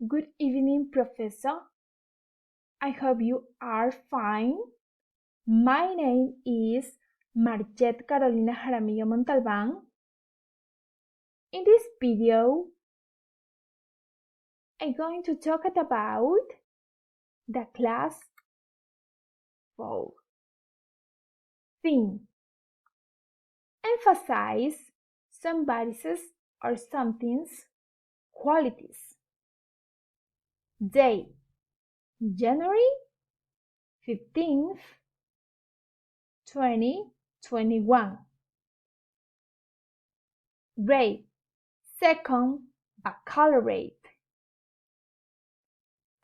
Good evening, Professor. I hope you are fine. My name is Marjet Carolina Jaramillo Montalban. In this video, I'm going to talk about the class 4 theme. Emphasize some varices or something's qualities. Day, January 15th, 2021. Grade, second baccalaureate.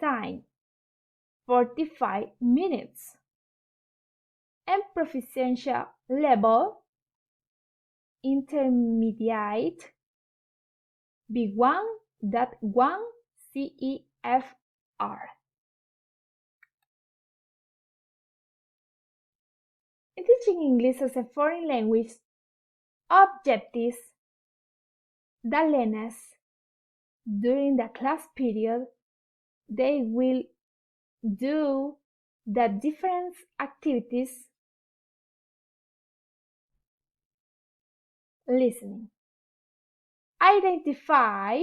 Time, 45 minutes. And proficiency level, intermediate, B1.1 CEFR. In teaching English as a foreign language, objectives, the learners, during the class period, they will do the different activities. Listening. Identify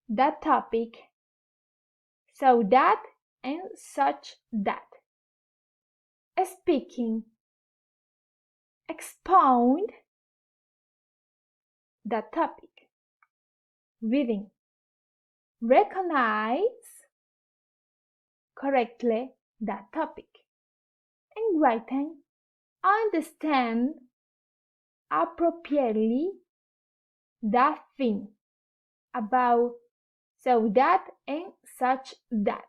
the topic, so that and such that. Speaking. Expound the topic. Reading. Recognize correctly the topic. And writing. Understand appropriately the thing about so that and such that.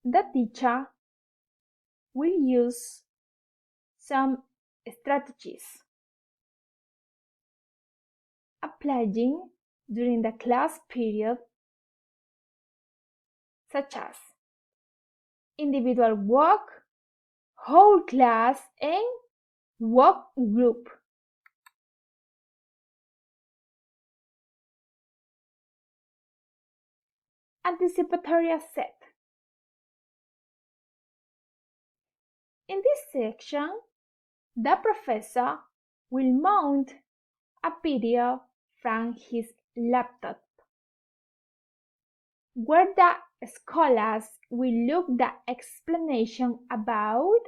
The teacher will use some strategies applying during the class period, such as individual work, whole class, and work group. Anticipatory set. In this section, the professor will mount a video from his laptop, where the scholars will look the explanation about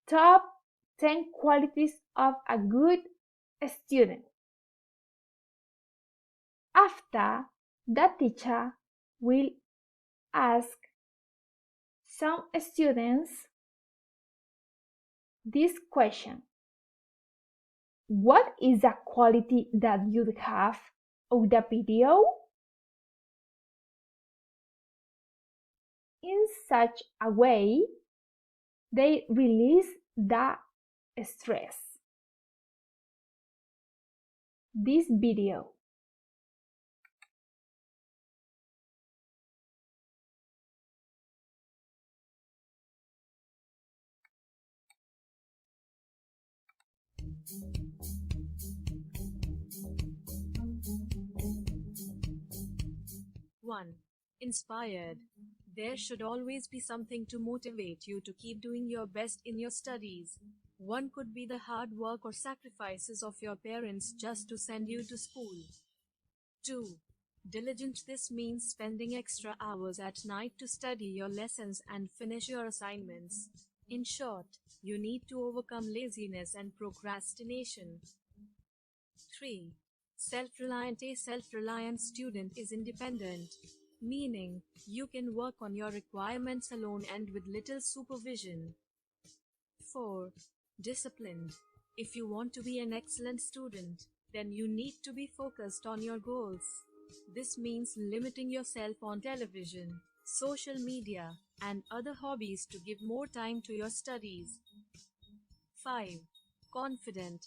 top 10 qualities of a good student. After, the teacher will ask some students this question: what is the quality that you have of the video? In such a way, they release the stress. This video. One. Inspired. There should always be something to motivate you to keep doing your best in your studies. One could be the hard work or sacrifices of your parents just to send you to school. 2. Diligent. This means spending extra hours at night to study your lessons and finish your assignments. In short, you need to overcome laziness and procrastination. 3. Self-reliant. A self-reliant student is independent, meaning you can work on your requirements alone and with little supervision. 4. Disciplined. If you want to be an excellent student, then you need to be focused on your goals. This means limiting yourself on television, social media, and other hobbies to give more time to your studies. 5. Confident.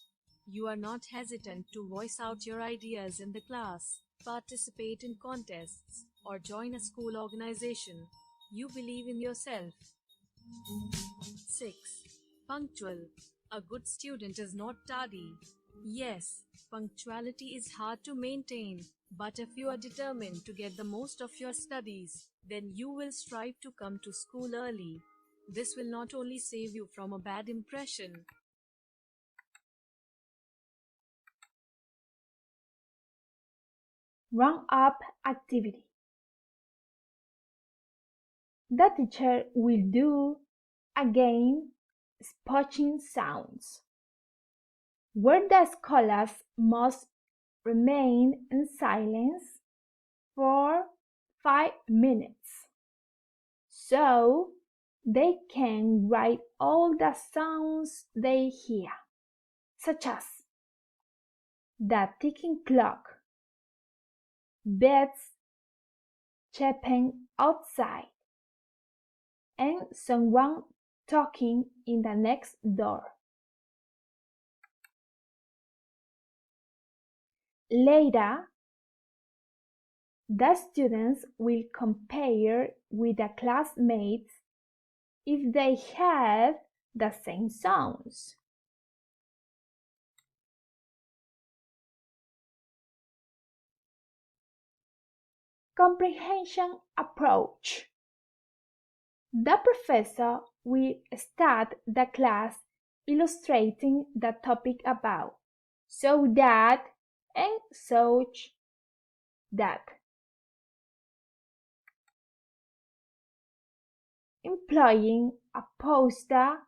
You are not hesitant to voice out your ideas in the class, participate in contests, or join a school organization. You believe in yourself. 6. punctual. A good student is not tardy. Yes, punctuality is hard to maintain, but if you are determined to get the most of your studies, then you will strive to come to school early. This will not only save you from a bad impression. Run-up activity. The teacher will do a game spotting sounds, where the scholars must remain in silence for 5 minutes, so they can write all the sounds they hear, such as the ticking clock, beds chapping outside, and someone talking in the next door. Later, the students will compare with the classmates if they have the same sounds. Comprehension approach. The professor will start the class illustrating the topic about, so that, and such that. Employing a poster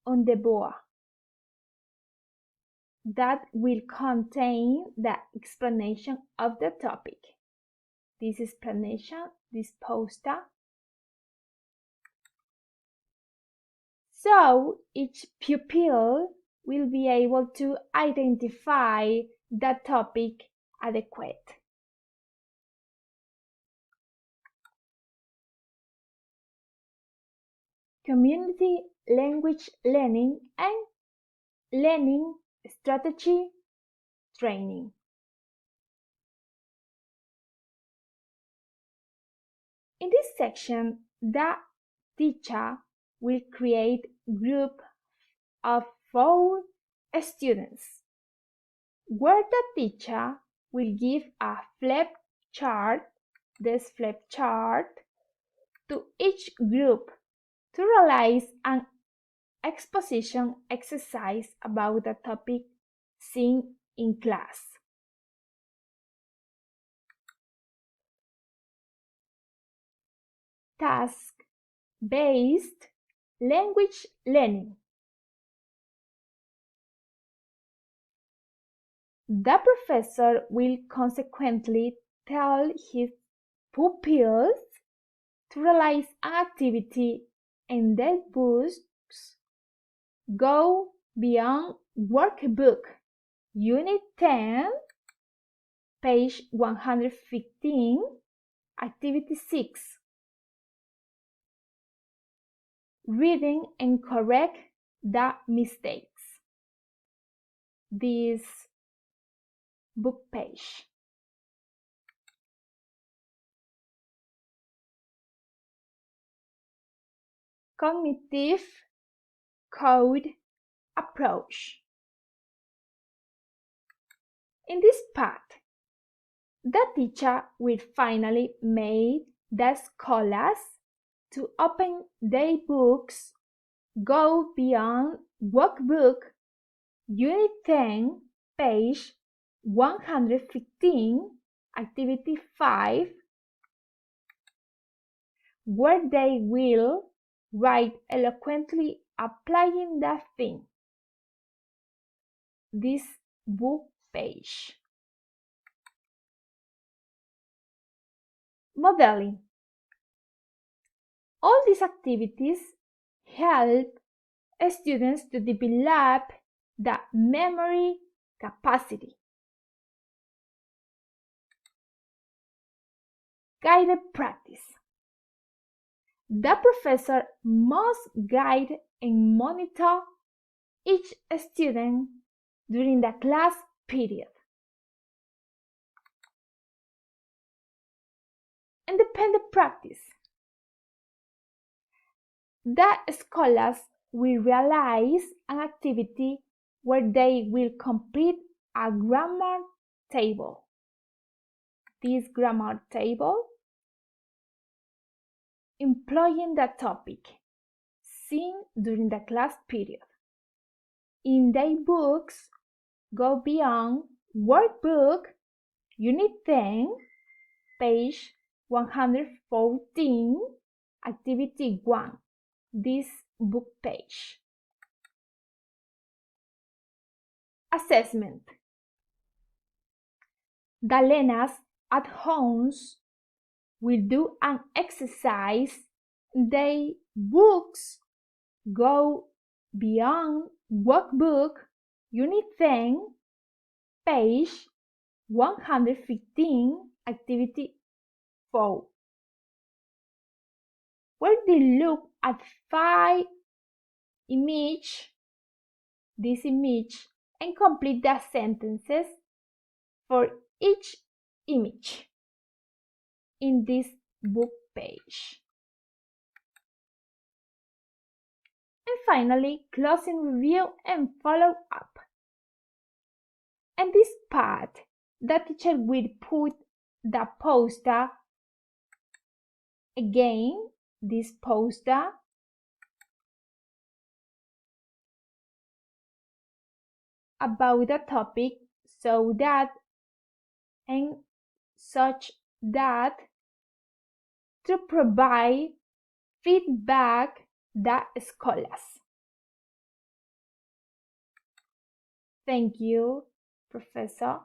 on the board that will contain the explanation of the topic. This explanation, this poster. So each pupil will be able to identify the topic adequate. Community language learning and learning strategy training. In this section, the teacher will create a group of 4 students, where the teacher will give a flip chart, this flip chart, to each group to realize an exposition exercise about the topic seen in class. Task-based language learning. The professor will consequently tell his pupils to realize an activity and their books go beyond workbook. Unit 10, page 115, activity 6. Reading and correct the mistakes. This book page. Cognitive code approach. In this part, the teacher will finally make the scholars to open their books, go beyond workbook, unit 10, page 115, activity 5, where they will write eloquently applying the thing. This book page. Modeling. All these activities help students to develop the memory capacity. Guided practice. The professor must guide and monitor each student during the class period. Independent practice. The scholars we realize an activity where they will complete a grammar table. This grammar table, employing the topic seen during the class period. In their books, go beyond workbook, unit 10, page 114, activity 1, this book page. Assessment. The Lenas at homes will do an exercise. Their books go beyond workbook, unit 10, page 115, activity 4, where they look at 5 images, this image, and complete the sentences for each image in this book page. And finally, closing review and follow up. And this part, the teacher will put the poster again, this poster about the topic so that and such that to provide feedback the scholars. Thank you, Professor.